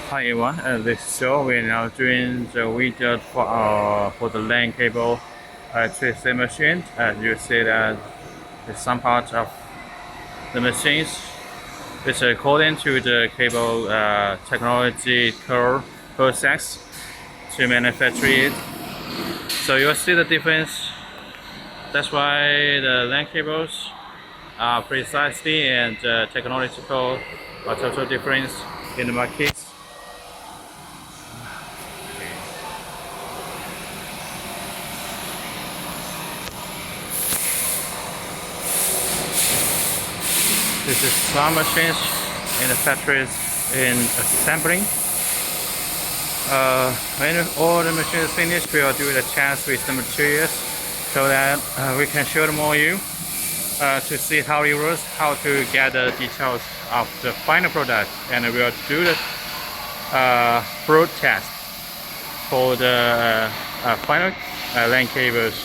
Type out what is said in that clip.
Hi everyone, this show we're now doing the video for the LAN cable 3C machine. You see that some part of the machines is according to the cable technology curve process to manufacture it. So you'll see the difference. That's why the LAN cables are precisely and technological or total difference in the market. This is some machines in the factories in assembling. When all the machines finished, we will do the test with the materials so that we can show them all you to see how it works, how to get the details of the final product, and we will do the broad test for the final LAN cables.